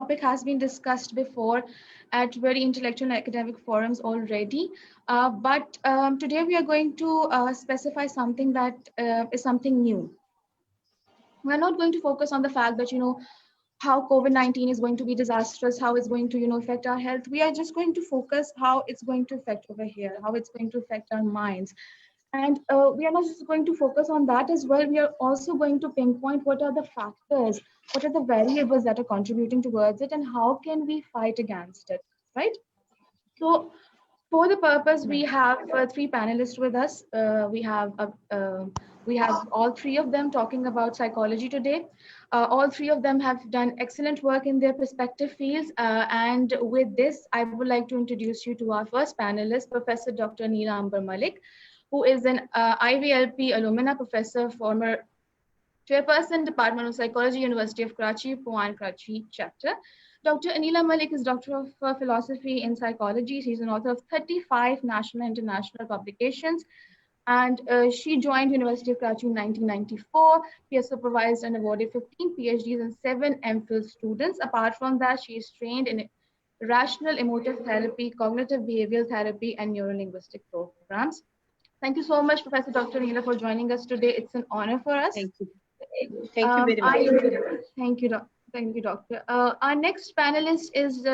topic has been discussed before at very intellectual and academic forums already. But today we are going to specify something that is something new. We're not going to focus on the fact that, how COVID-19 is going to be disastrous, how it's going to, affect our health. We are just going to focus how it's going to affect over here, how it's going to affect our minds. And we are not just going to focus on that as well. We are also going to pinpoint what are the factors, what are the variables that are contributing towards it, and how can we fight against it, right? So for the purpose, we have three panelists with us. We have all three of them talking about psychology today. All three of them have done excellent work in their respective fields. And with this, I would like to introduce you to our first panelist, Professor Dr. Neela Ambar Malik, who is an IVLP alumna professor, former chairperson, Department of Psychology, University of Karachi, Puan Karachi chapter. Dr. Anila Malik is Doctor of Philosophy in Psychology. She's an author of 35 national and international publications. And she joined University of Karachi in 1994. She has supervised and awarded 15 PhDs and 7 MPhil students. Apart from that, she is trained in rational emotive therapy, cognitive behavioral therapy, and neurolinguistic programs. Thank you so much, Professor Dr. Neela, for joining us today. It's an honor for us. Thank you. Thank you very much. Thank you, Thank you, Doctor. Our next panelist is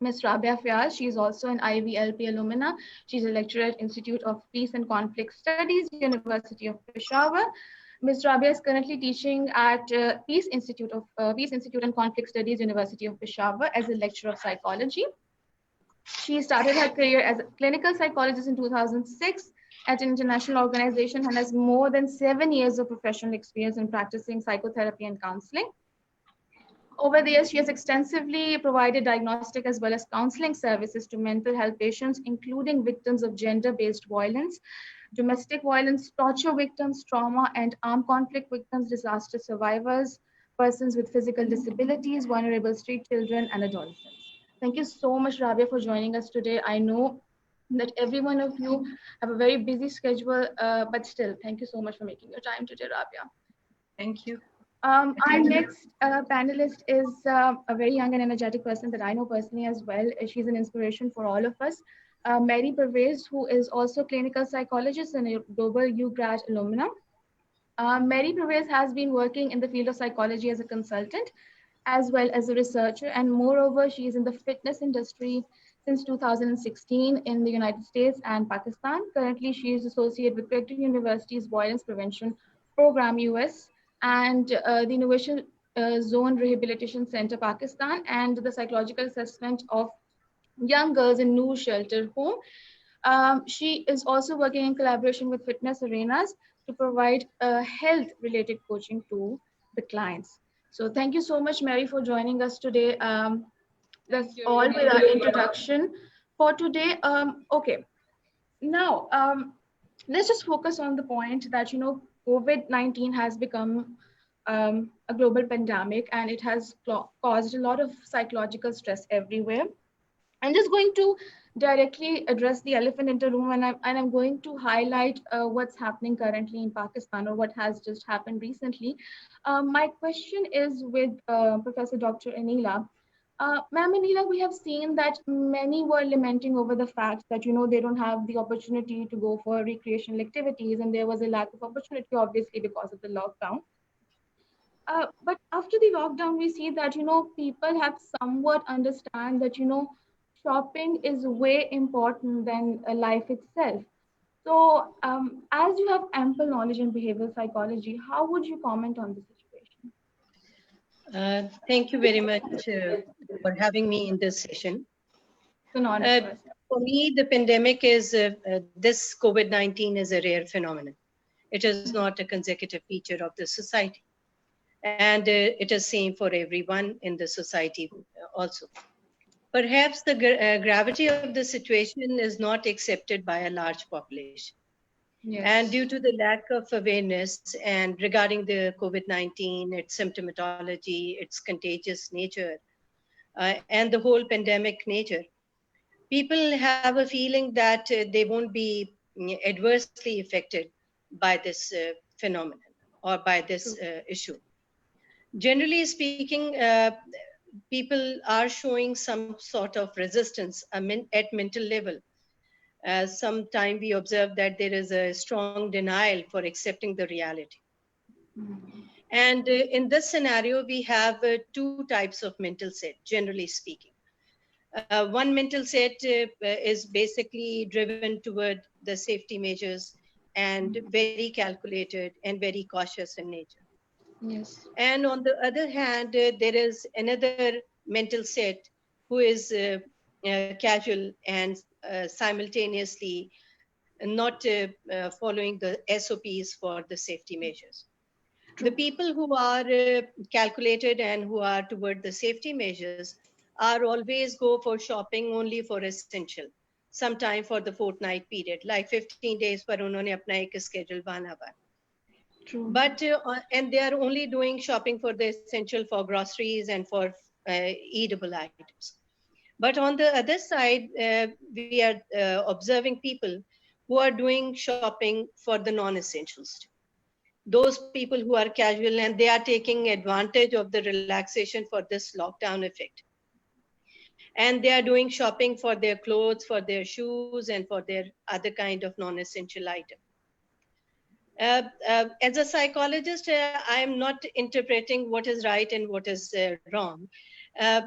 Ms. Rabia Fiaz. She is also an IVLP alumna. She's a lecturer at Institute of Peace and Conflict Studies, University of Peshawar. Ms. Rabia is currently teaching at Peace Institute and Conflict Studies, University of Peshawar as a lecturer of psychology. She started her career as a clinical psychologist in 2006 at an international organization and has more than 7 years of professional experience in practicing psychotherapy and counseling. Over the years, she has extensively provided diagnostic as well as counseling services to mental health patients, including victims of gender-based violence, domestic violence, torture victims, trauma and armed conflict victims, disaster survivors, persons with physical disabilities, vulnerable street children, and adolescents. Thank you so much, Rabia, for joining us today. I know that every one of you have a very busy schedule, but still, thank you so much for making your time today, Rabia. Thank you. Our next panelist is a very young and energetic person that I know personally as well. She's an inspiration for all of us. Mary Pervez, who is also a clinical psychologist and a global UGrad alumna. Mary Pervez has been working in the field of psychology as a consultant, as well as a researcher. And moreover, she is in the fitness industry since 2016 in the United States and Pakistan. Currently, she is associated with Creighton University's Violence Prevention Program, US, and the Innovation Zone Rehabilitation Center, Pakistan, and the psychological assessment of young girls in Noor Shelter Home. She is also working in collaboration with Fitness Arenas to provide health-related coaching to the clients. So thank you so much, Mary, for joining us today. That's all with our introduction for today. Okay, now let's just focus on the point that, COVID-19 has become a global pandemic, and it has caused a lot of psychological stress everywhere. I'm just going to directly address the elephant in the room, and I'm going to highlight what's happening currently in Pakistan, or what has just happened recently. My question is with Professor Dr. Anila. Ma'am Anila, we have seen that many were lamenting over the fact that, they don't have the opportunity to go for recreational activities, and there was a lack of opportunity, obviously, because of the lockdown. But after the lockdown, we see that, people have somewhat understand that, shopping is way important than life itself. So as you have ample knowledge in behavioral psychology, how would you comment on this situation? Thank you very much for having me in this session. For me, the pandemic is, this COVID-19 is a rare phenomenon. It is not a consecutive feature of the society. And it is same for everyone in the society also. Perhaps the gravity of the situation is not accepted by a large population. Yes. And due to the lack of awareness and regarding the COVID-19, its symptomatology, its contagious nature, and the whole pandemic nature, people have a feeling that they won't be adversely affected by this phenomenon or by this issue. Generally speaking, people are showing some sort of resistance at mental level. Sometime we observe that there is a strong denial for accepting the reality. And in this scenario, we have two types of mental set, generally speaking. One mental set is basically driven toward the safety measures and very calculated and very cautious in nature. Yes. And on the other hand, there is another mental set who is casual and simultaneously not following the SOPs for the safety measures. True. The people who are calculated and who are toward the safety measures are always go for shopping only for essential, sometime for the fortnight period, like 15 days पर उन्होंने अपना एक schedule बना हुआ. True. But and they are only doing shopping for the essential, for groceries and for eatable items. But on the other side, we are observing people who are doing shopping for the non-essentials. Those people who are casual and they are taking advantage of the relaxation for this lockdown effect. And they are doing shopping for their clothes, for their shoes, and for their other kind of non-essential item. As a psychologist, I am not interpreting what is right and what is wrong.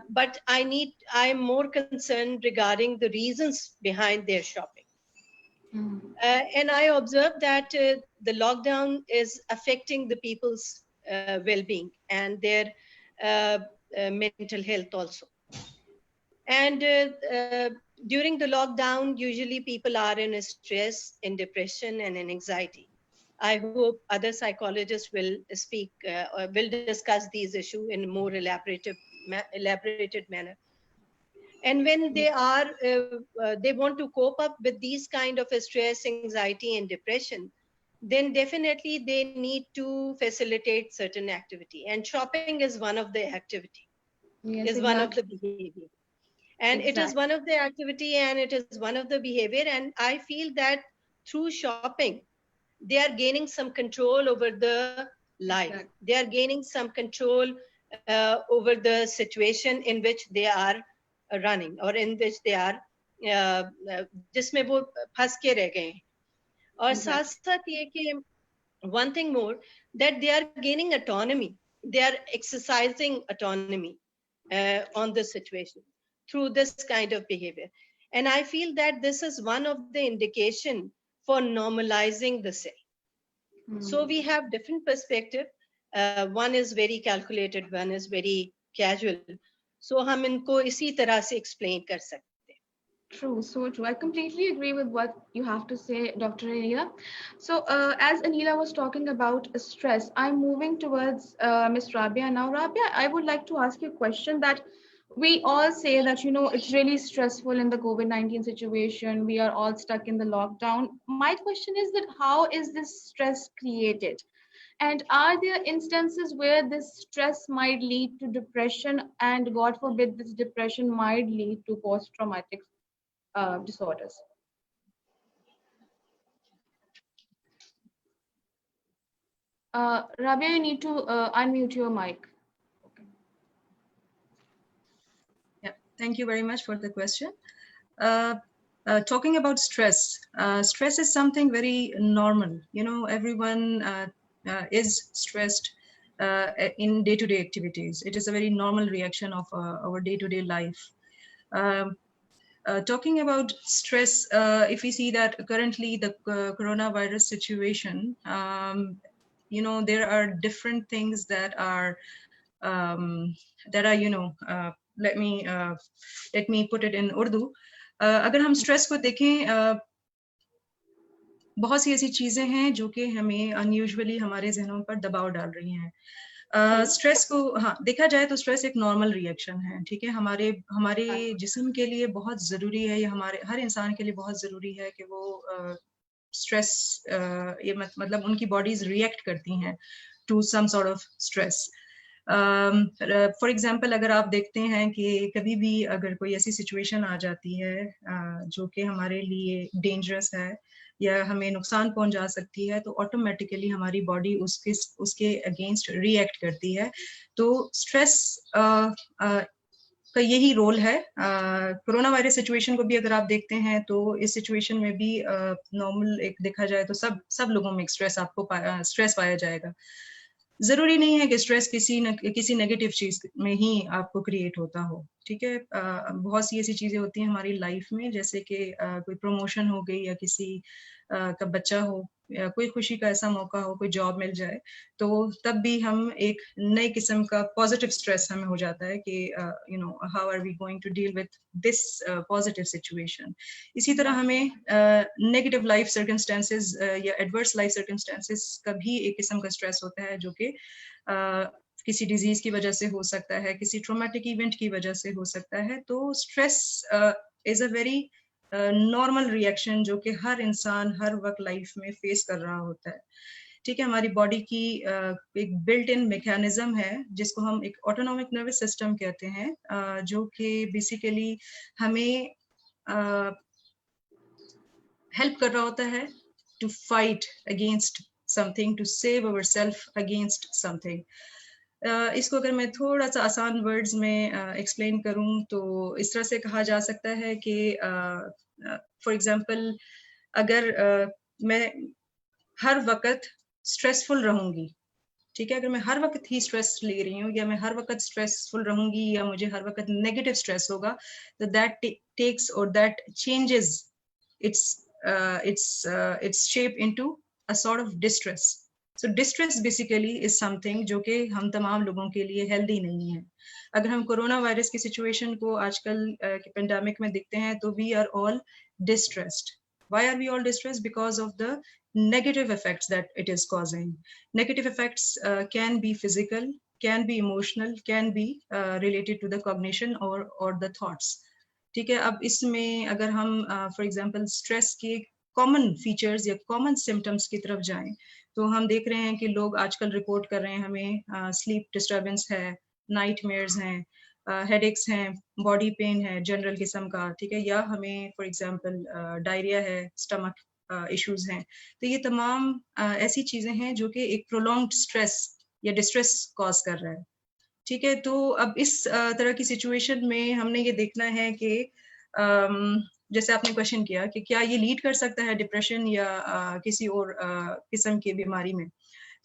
But I'm more concerned regarding the reasons behind their shopping. And I observed that the lockdown is affecting the people's well-being and their mental health also. And during the lockdown, usually people are in stress, in depression, and in anxiety. I hope other psychologists will speak or will discuss these issues in a more elaborated manner. And when they are, they want to cope up with these kind of stress, anxiety, and depression, then definitely they need to facilitate certain activity. And shopping is one of the activity, is exactly. One of the behavior. And exactly. It is one of the activity and it is one of the behavior. And I feel that through shopping, they are gaining some control over the life. Exactly. They are gaining some control over the situation in which they are running or in which they are जिसमें वो फंस के रह गए हैं. और साथ साथ ये कि one thing more, that they are gaining autonomy. They are exercising autonomy on the situation through this kind of behavior. And I feel that this is one of the indication for normalizing the same. So we have different perspective. One is very calculated, one is very casual. So हम इनको इसी तरह से explain कर सकते हैं. True, so true. I completely agree with what you have to say, Dr. Anila. So as Anila was talking about stress, I'm moving towards Ms. Rabia now. Rabia, I would like to ask you a question that we all say that, you know, it's really stressful in the COVID-19 situation. We are all stuck in the lockdown. My question is that how is this stress created? And are there instances where this stress might lead to depression and God forbid this depression might lead to post-traumatic disorders? Rabia, you need to unmute your mic. Thank you very much for the question. Talking about stress, stress is something very normal. You know, everyone is stressed in day-to-day activities. It is a very normal reaction of our day-to-day life. Talking about stress, if we see that currently the coronavirus situation, you know, there are different things that are, you know, let me put it in Urdu. अगर हम stress को देखें, बहुत सी ऐसी चीजें हैं जो कि हमें अनयूजुअली हमारे जहनों पर दबाव डाल रही हैं. स्ट्रेस को हाँ देखा जाए तो स्ट्रेस एक नॉर्मल रिएक्शन है, ठीक है. हमारे जिस्म के लिए बहुत जरूरी है, या हमारे हर इंसान के लिए बहुत जरूरी है कि वो स्ट्रेस ये मतलब उनकी बॉडीज रिएक्ट करती हैं to some sort of stress. For example अगर आप देखते हैं कि कभी भी अगर कोई ऐसी सिचुएशन आ जाती है जो कि हमारे लिए डेंजरस है या हमें नुकसान पहुंचा सकती है, तो ऑटोमेटिकली हमारी बॉडी उसके अगेंस्ट रिएक्ट करती है. तो स्ट्रेस کا یہی رول ہے. کورونا وائرس سچویشن کو بھی اگر آپ دیکھتے ہیں تو اس سچویشن میں بھی نارمل ایک دیکھا جائے تو سب لوگوں میں اسٹریس آپ کو اسٹریس پایا جائے گا. ضروری نہیں ہے کہ اسٹریس کسی نیگیٹو چیز میں ہی آپ کو کریٹ ہوتا ہو. ٹھیک ہے, بہت سی ایسی چیزیں ہوتی ہیں ہماری لائف میں, جیسے کہ کوئی پروموشن ہو گئی یا کسی کا بچہ ہو یا کوئی خوشی کا ایسا موقع ہو, کوئی جاب مل جائے, تو تب بھی ہم ایک نئے قسم کا پازیٹیو اسٹریس ہمیں ہو جاتا ہے کہ how are we going to deal with this positive situation. اسی طرح ہمیں نیگیٹو لائف سرکمسٹانسز یا ایڈورس لائف سرکمسٹانسز کا بھی ایک قسم کا اسٹریس ہوتا ہے, جو کہ کسی ڈیزیز کی وجہ سے ہو سکتا ہے, کسی ٹرومیٹک ایونٹ کی وجہ سے ہو سکتا ہے. تو stress is a very normal reaction جو کہ ہر انسان ہر وقت لائف میں فیس کر رہا ہوتا ہے. ٹھیک ہے, ہماری باڈی کی ایک بلٹ ان میکینزم ہے جس کو ہم ایک آٹونومک نروس سسٹم کہتے ہیں, جو کہ بیسیکلی ہمیں ہیلپ کر رہا ہوتا ہے to fight against something, to save our self against something. اس کو اگر میں تھوڑا سا آسان ورڈز میں ایکسپلین کروں تو اس طرح سے کہا جا سکتا ہے کہ فار ایگزامپل اگر میں ہر وقت اسٹریسفل رہوں گی, ٹھیک ہے, اگر میں ہر وقت ہی اسٹریس لے رہی ہوں یا میں ہر وقت اسٹریسفل رہوں گی یا مجھے ہر وقت نیگیٹو اسٹریس ہوگا, تو دیٹ ٹیکس اور that changes its shape into a sort of distress. So distress basically is something جو کہ ہم تمام لوگوں کے لیے ہیلدی نہیں ہے. اگر ہم کورونا وائرس کی سچویشن کو آج کل کے پینڈیمک میں دیکھتے ہیں تو we are all distressed. Why are we all distressed? Because of the negative effects that it is causing. Negative effects can be physical, can be emotional, can be related to the cognition or the thoughts. ٹھیک ہے, اب اس میں اگر ہم for example stress کے common features یا common symptoms کی طرف جائیں تو ہم دیکھ رہے ہیں کہ لوگ آج کل رپورٹ کر رہے ہیں ہمیں سلیپ ڈسٹربنس ہے, نائٹ میئرز ہیں, ہیڈ ایکس ہیں, باڈی پین ہے جنرل قسم کا, ٹھیک ہے, یا ہمیں فار ایگزامپل ڈائریا ہے, اسٹمک ایشوز ہیں. تو یہ تمام ایسی چیزیں ہیں جو کہ ایک پرولونگڈ اسٹریس یا ڈسٹریس کاز کر رہا ہے. ٹھیک ہے, تو اب اس طرح کی سچویشن میں ہم نے یہ دیکھنا ہے کہ جیسے آپ نے کوشچن کیا کہ کیا یہ لیڈ کر سکتا ہے ڈپریشن یا کسی اور قسم کی بیماری میں.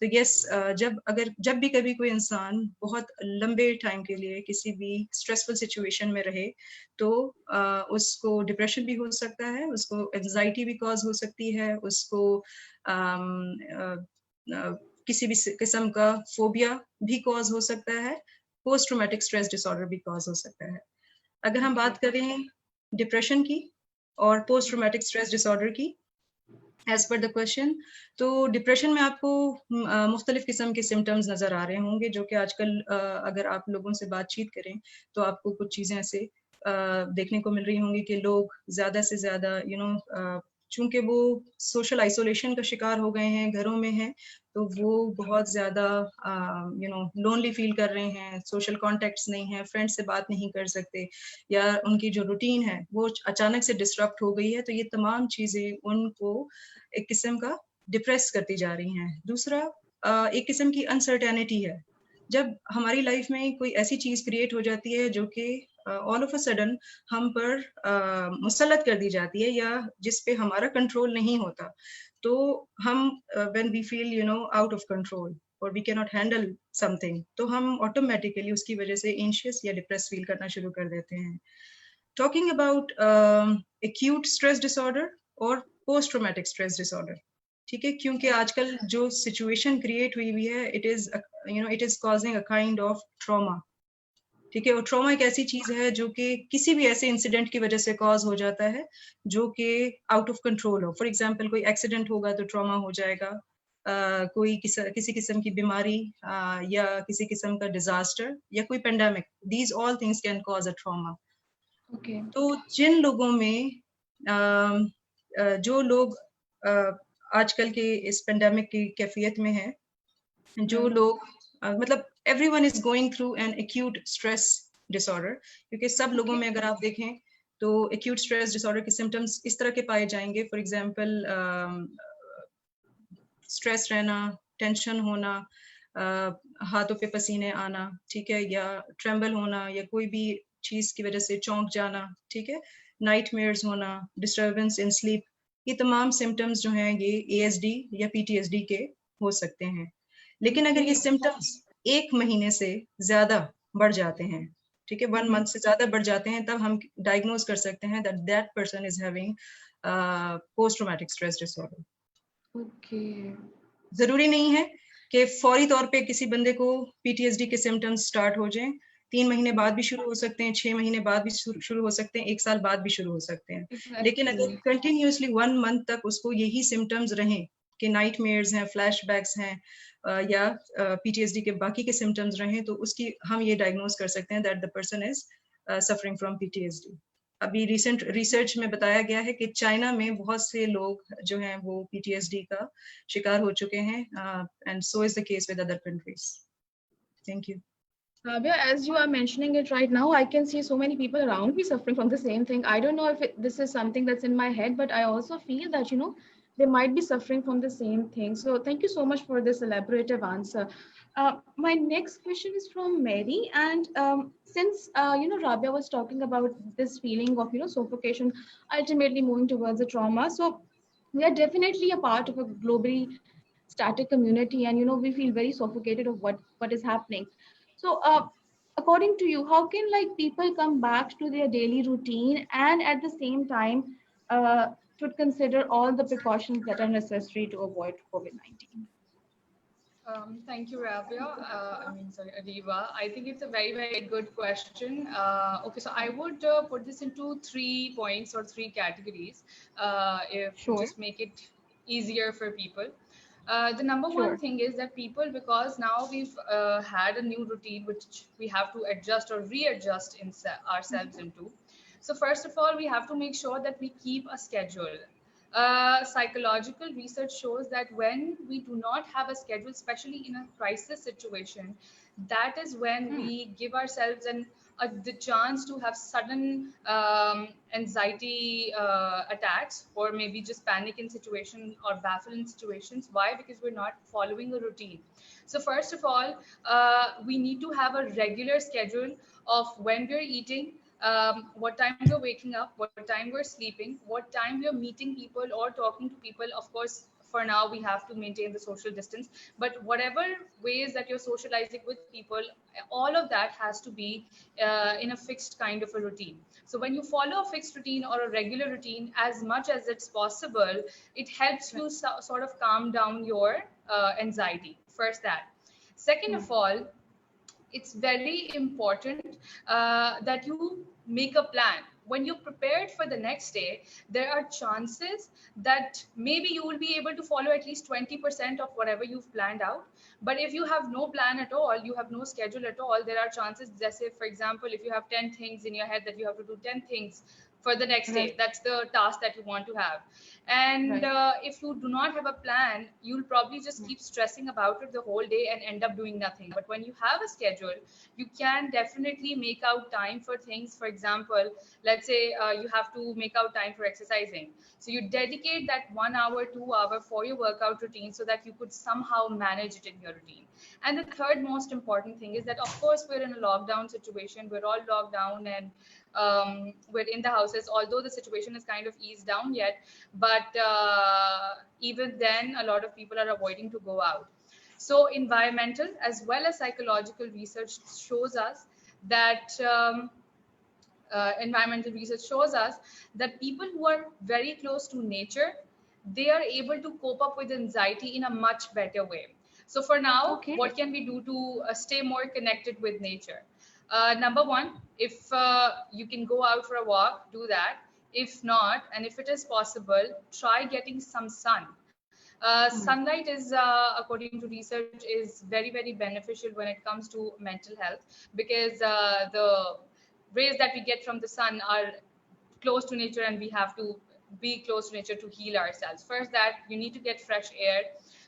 تو یس, جب بھی کبھی کوئی انسان بہت لمبے ٹائم کے لیے کسی بھی اسٹریسفل سچویشن میں رہے تو اس کو ڈپریشن بھی ہو سکتا ہے, اس کو اینزائٹی بھی کاز ہو سکتی ہے, اس کو کسی بھی قسم کا فوبیا بھی کاز ہو سکتا ہے, post traumatic stress dis order بھی کاز ہو سکتا ہے. اگر ہم بات کریں ڈپریشن کی اور post traumatic stress dis order کی ایز پر دا کوشچن, تو ڈپریشن میں آپ کو مختلف قسم کے سمٹمز نظر آ رہے ہوں گے جو کہ آج کل اگر آپ لوگوں سے بات چیت کریں تو آپ کو کچھ چیزیں ایسے دیکھنے کو مل رہی ہوں گی کہ لوگ زیادہ سے زیادہ چونکہ وہ سوشل آئسولیشن کا شکار ہو گئے ہیں, گھروں میں ہیں, تو وہ بہت زیادہ لونلی فیل کر رہے ہیں, سوشل کانٹیکٹس نہیں ہیں, فرینڈ سے بات نہیں کر سکتے, یا ان کی جو روٹین ہے وہ اچانک سے ڈسٹرپٹ ہو گئی ہے. تو یہ تمام چیزیں ان کو ایک قسم کا ڈپریس کرتی جا رہی ہیں. دوسرا ایک قسم کی انسرٹینٹی ہے. جب ہماری لائف میں کوئی ایسی چیز کریٹ ہو جاتی ہے جو کہ آل آف اے سڈن ہم پر مسلط کر دی جاتی ہے یا جس پہ ہمارا کنٹرول نہیں ہوتا, تو ہم when we feel out of control or we cannot handle something, تو ہم آٹومیٹیکلی اس کی وجہ سے اینشیس یا ڈپریس فیل کرنا شروع کر دیتے ہیں. Talking about acute stress disorder اور post traumatic stress disorder, ٹھیک ہے, کیونکہ آج کل جو سچویشن کریٹ ہوئی ہے it is causing a kind of trauma. ٹھیک ہے, اور ٹراما ایک ایسی چیز ہے جو کہ کسی بھی ایسے انسیڈنٹ کی وجہ سے کاز ہو جاتا ہے جو کہ out of control who. For example کوئی ایکسیڈنٹ ہوگا تو ٹراما ہو جائے گا, کوئی کسی قسم کی بیماری یا کسی قسم کا ڈیزاسٹر یا کوئی pandemic, these all things can cause a trauma. تو جن لوگوں میں جو لوگ آج کل کے اس پینڈیمک کی کیفیت میں ہیں, جو لوگ مطلب everyone is going through an acute stress disorder, کیونکہ سب لوگوں میں اگر آپ دیکھیں تو acute stress disorder کے symptoms اس طرح کے پائے جائیں گے. فار ایگزامپل اسٹریس رہنا, ٹینشن ہونا, ہاتھوں پہ پسینے آنا, ٹھیک ہے, یا ٹریمبل ہونا, یا کوئی بھی चीज की वजह से चौंक जाना, ठीक है, नाइटमेयर्स होना, डिस्टर्बेंस इन स्लीप, ये तमाम सिम्टम्स जो हैं ये ASD या PTSD के हो सकते हैं. लेकिन अगर ये सिम्टम्स 1 महीने से ज्यादा बढ़ जाते हैं, ठीक है, 1 मंथ से ज्यादा बढ़ जाते हैं, तब हम डायग्नोज कर सकते हैं that person is having post traumatic stress disorder. जरूरी नहीं है कि फौरी तौर पे किसी बंदे को PTSD के सिम्टम्स स्टार्ट हो जाएं. 3 महीने बाद भी शुरू हो सकते हैं, 6 महीने बाद भी शुरू हो सकते हैं, 1 साल बाद भी शुरू हो सकते हैं. लेकिन अगर कंटिन्यूसली 1 मंथ तक उसको यही सिम्टम्स रहें कि नाइटमेयर्स हैं, फ्लैशबैक्स हैं, या PTSD के बाकी के सिम्टम्स रहें, तो उसकी हम ये डायग्नोज कर सकते हैं that the person is suffering from PTSD. अभी रिसेंट रिसर्च में बताया गया है कि चाइना में बहुत से लोग जो हैं वो PTSD का शिकार हो चुके हैं, and so is the case with other countries. Thank you. Rabia, as you are mentioning it right now, I can see so many people around me suffering from the same thing. I don't know if this is something that's in my head, but I also feel that, you know, they might be suffering from the same thing. So thank you so much for this elaborative answer. My next question is from Mary. And since, you know, Rabia was talking about this feeling of, you know, suffocation, ultimately moving towards the trauma. So we are definitely a part of a globally static community. And, you know, we feel very suffocated of what is happening. So according to you, how can like people come back to their daily routine and at the same time should consider all the precautions that are necessary to avoid COVID-19? Thank you, Rabia. Sorry, Adiba. I think it's a very, very good question. Okay, so I would put this into 3 points or 3 categories, if Sure. just make it easier for people. The number Sure. one thing is that people, because now we've had a new routine which we have to adjust or readjust ourselves into. So first of all, we have to make sure that we keep a schedule. Psychological research shows that when we do not have a schedule, especially in a crisis situation, that is when we give ourselves the chance to have sudden anxiety attacks, or maybe just panic in situations or baffle in situations. Why? Because we're not following a routine. So first of all, we need to have a regular schedule of when we're eating, what time we're waking up, what time we're sleeping, what time we're meeting people or talking to people. Of course, for now we have to maintain the social distance, but whatever ways that you're socializing with people, all of that has to be in a fixed kind of a routine. So when you follow a fixed routine or a regular routine as much as it's possible, it helps you sort of calm down your anxiety. First that. Second of all, it's very important that you make a plan. When you're prepared for the next day, there are chances that maybe you will be able to follow at least 20% of whatever you've planned out. But if you have no plan at all, you have no schedule at all, there are chances, let's say, for example, if you have 10 things in your head that you have to do 10 things for the next day, that's the task that you want to have. And if you do not have a plan, you'll probably just keep stressing about it the whole day and end up doing nothing. But when you have a schedule, you can definitely make out time for things. For example, let's say you have to make out time for exercising. So you dedicate that 1 hour, 2 hour for your workout routine so that you could somehow manage it in your routine. And the third most important thing is that, of course, we're in a lockdown situation. We're all locked down and we're in the houses, although the situation is kind of eased down yet. But even then, a lot of people are avoiding to go out. So environmental as well as psychological research shows us that people who are very close to nature, they are able to cope up with anxiety in a much better way. So for now, what can we do to stay more connected with nature? Number one, if you can go out for a walk, do that. If not, and if it is possible, try getting some sun. Sunlight is, according to research, is very, very beneficial when it comes to mental health, because the rays that we get from the sun are close to nature, and we have to be close to nature to heal ourselves. First, that you need to get fresh air.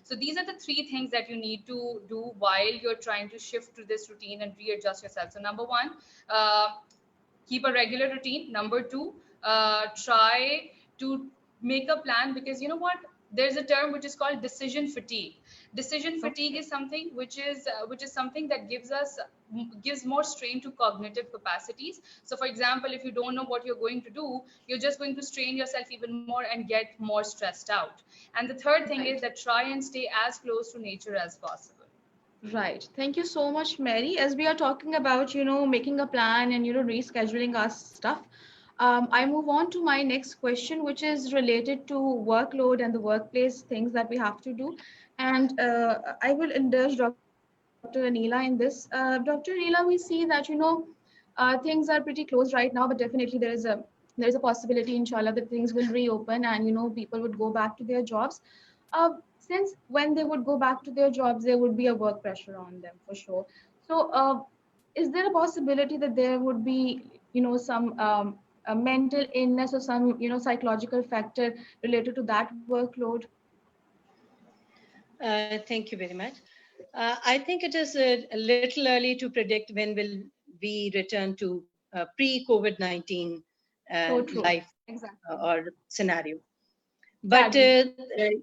So these are the 3 things that you need to do while you're trying to shift to this routine and readjust yourself. So number 1, keep a regular routine. Number 2, try to make a plan, because you know what? There's a term which is called decision fatigue. Decision fatigue is something which is something that gives more strain to cognitive capacities. So for example, if you don't know what you're going to do, you're just going to strain yourself even more and get more stressed out. And the third thing is that try and stay as close to nature as possible. Right. Thank you so much, Mary. As we are talking about, making a plan and, rescheduling our stuff, I move on to my next question, which is related to workload and the workplace things that we have to do. And I will indulge Dr. Anila in this. Dr. Anila, we see that, things are pretty closed right now, but definitely there is a possibility, inshallah, that things will reopen and, people would go back to their jobs. Since when they would go back to their jobs, there would be a work pressure on them for sure. So is there a possibility that there would be, some a mental illness or some, psychological factor related to that workload? Thank you very much. I think it is a little early to predict when will we return to pre-COVID-19 life or scenario. But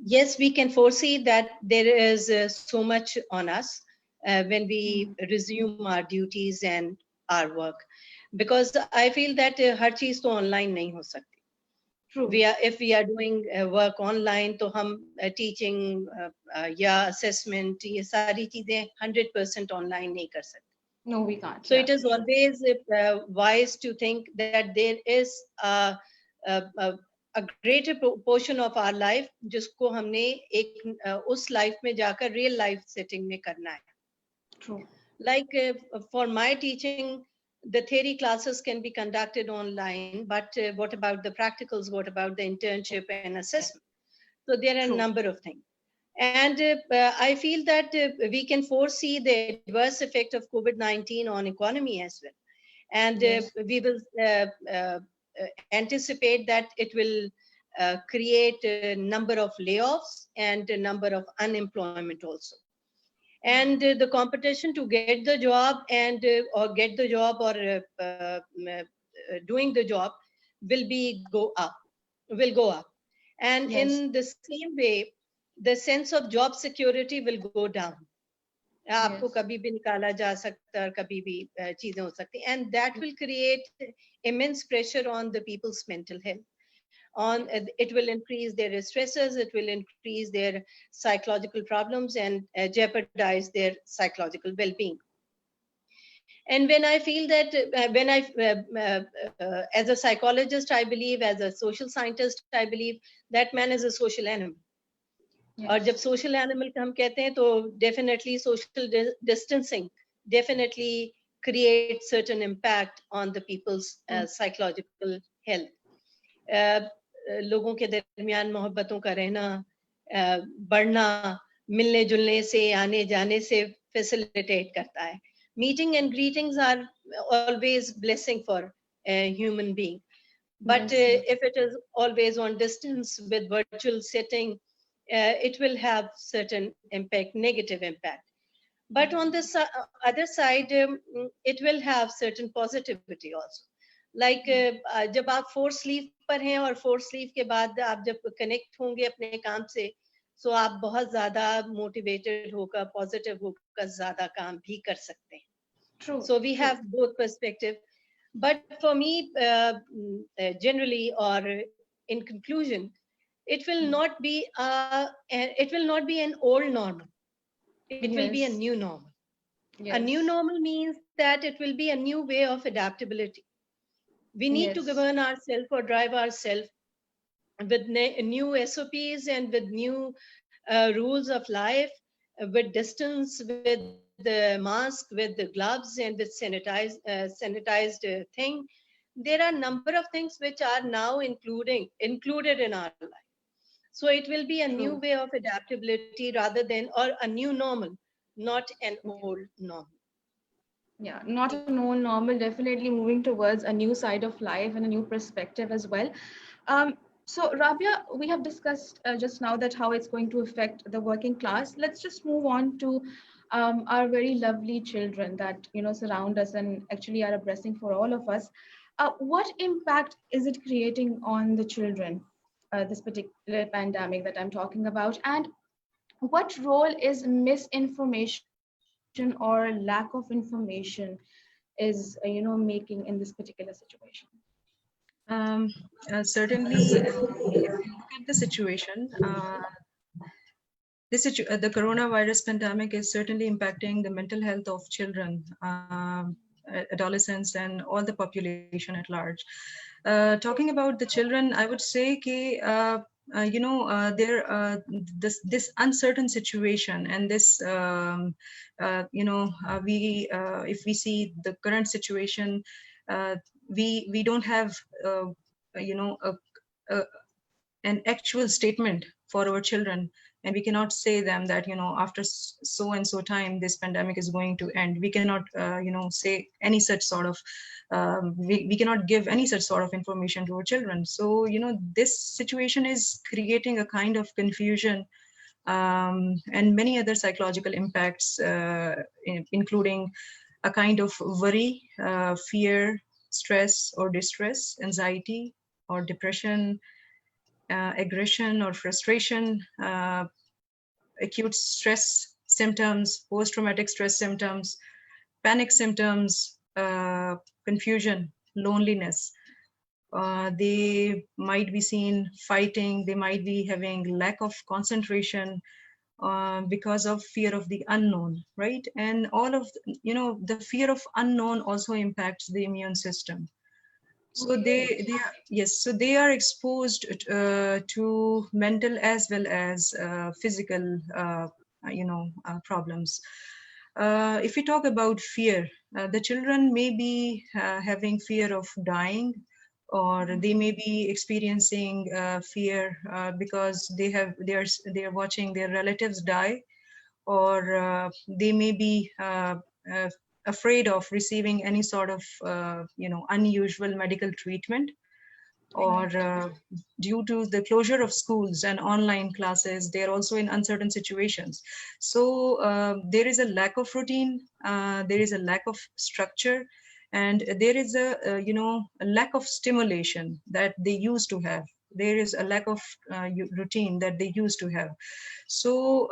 yes, we can foresee that there is so much on us when we resume our duties and our work, because I feel that har cheez to online nahi ho sakti. True. If we are doing work online, तो हम teaching या assessment ये सारी चीजें 100% online नहीं कर सकते. No, we can't. So it is always wise to think that there is a greater portion of our life जिसको हमने एक उस life में जाकर real life setting में करना है. True. Like for my teaching, the theory classes can be conducted online, but what about the practicals? What about the internship and assessment? So there are a number of things. And I feel that we can foresee the adverse effect of COVID-19 on economy as well. And we will anticipate that it will create a number of layoffs and a number of unemployment also. And the competition to get the job and or doing the job will go up. And in the same way, the sense of job security will go down. आपको कभी भी निकाला जा सकता है, कभी भी चीजें हो सकती, and that will create immense pressure on the people's mental health. It will increase their stresses, it will increase their psychological problems and jeopardize their psychological well-being. And when I feel that, as a psychologist, I believe, as a social scientist, I believe that man is a social animal. और जब social animal हम कहते हैं, तो definitely social distancing definitely creates certain impact on the people's psychological health. लोगों के दरमियान मोहब्बतों का रहना, बढ़ना, मिलने जुलने से, आने जाने से facilitate करता है. Meeting and greetings are always blessing for a human being. But if it is always on distance with virtual setting, it will have certain impact, negative impact. But on the other side, it will have certain positivity also. Like जब आप force leave पर हैं और force leave के बाद आप जब connect होंगे अपने काम से, so आप बहुत ज़्यादा motivated होकर, positive होकर ज़्यादा काम भी कर सकते हैं. True. So we have both perspective. But for me, generally, or in conclusion, it will not be an old normal. It will be a new normal. A new normal means that it will be a new way of adaptability. We need to govern ourselves or drive ourselves with new SOPs and with new rules of life, with distance, with the mask, with the gloves, and with sanitized thing. There are a number of things which are now included in our life. So it will be a new way of adaptability rather than, or a new normal, not an old normal. Yeah, not an old normal, definitely moving towards a new side of life and a new perspective as well. So Rabia, we have discussed just now that how it's going to affect the working class. Let's just move on to our very lovely children that surround us and actually are a blessing for all of us. What impact is it creating on the children, this particular pandemic that I'm talking about? And what role is misinformation or lack of information is making in this particular situation? Certainly, if you look at the situation, the coronavirus pandemic is certainly impacting the mental health of children, adolescents, and all the population at large. Talking about the children, I would say this uncertain situation and this if we see the current situation, we don't have an actual statement for our children, and we cannot say them that after so and so time this pandemic is going to end. We cannot say any such sort of we cannot give any such sort of information to our children. So this situation is creating a kind of confusion and many other psychological impacts, including a kind of worry, fear, stress or distress, anxiety or depression, aggression or frustration, acute stress symptoms, post-traumatic stress symptoms, panic symptoms, confusion, loneliness. They might be seen fighting, they might be having lack of concentration because of fear of the unknown, right? And all of, the fear of unknown also impacts the immune system. So they are exposed to mental as well as physical problems. If we talk about fear, the children may be having fear of dying, or they may be experiencing fear because they are watching their relatives die, or they may be afraid of receiving any sort of unusual medical treatment, or due to the closure of schools and online classes, they're also in uncertain situations. So there is a lack of routine, there is a lack of structure, and there is a lack of stimulation that they used to have. There is a lack of routine that they used to have. So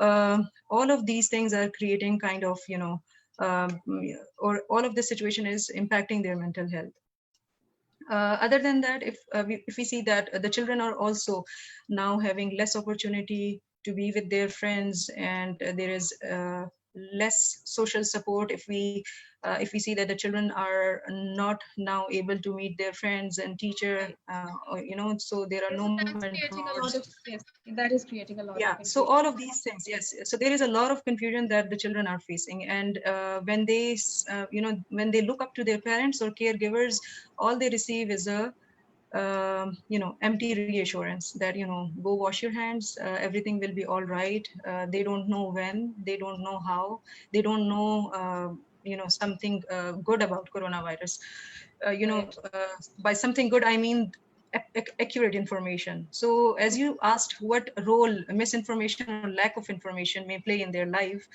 all of these things are creating kind of or all of this situation is impacting their mental health. Other than that, if we see that the children are also now having less opportunity to be with their friends, and there is less social support. If we see that the children are not now able to meet their friends and teacher, so there are no mentors. That is creating a lot of confusion. So all of these things, yes. So there is a lot of confusion that the children are facing, and when they when they look up to their parents or caregivers, all they receive is a empty reassurance that go wash your hands, everything will be all right. They don't know when, they don't know how, they don't know something good about coronavirus. By something good I mean accurate information. So as you asked what role misinformation or lack of information may play in their life,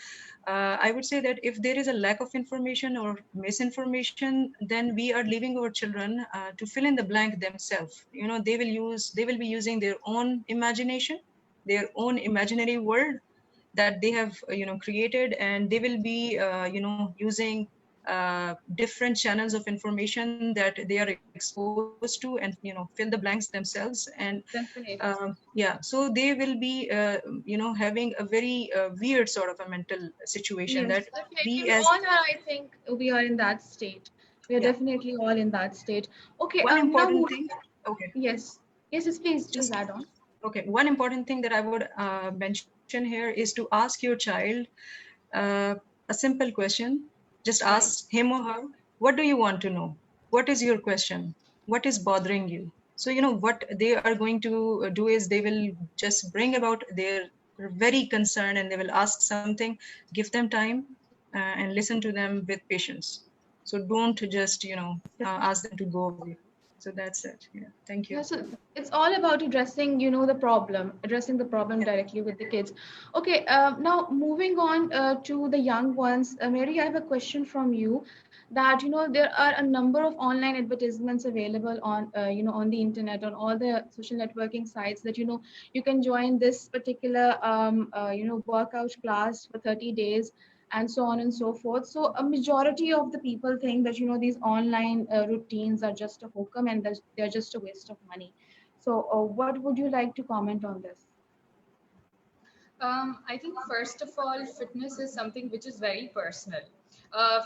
I would say that if there is a lack of information or misinformation, then we are leaving our children to fill in the blank themselves. They will be using their own imagination, their own imaginary world that they have created, and they will be using different channels of information that they are exposed to, and fill the blanks themselves. And so they will be having a very weird sort of a mental situation. Yes, that we as all are, I think we are in that state. We are definitely all in that state. Okay, one important thing. Okay, yes, please add on. Okay, one important thing that I would mention here is to ask your child a simple question. Just ask him or her, what do you want to know? What is your question? What is bothering you? So, what they are going to do is they will just bring about their very concern, and they will ask something. Give them time and listen to them with patience. So don't just, ask them to go away. So that's it. Yeah, thank you. Yeah, so it's all about addressing, the problem directly with the kids. Okay, now moving on to the young ones, Mary, I have a question from you. That there are a number of online advertisements available on on the internet, on all the social networking sites, that you can join this particular workout class for 30 days and so on and so forth. So a majority of the people think that these online routines are just a hokum, and that they're just a waste of money. So what would you like to comment on this? I think first of all, fitness is something which is very personal.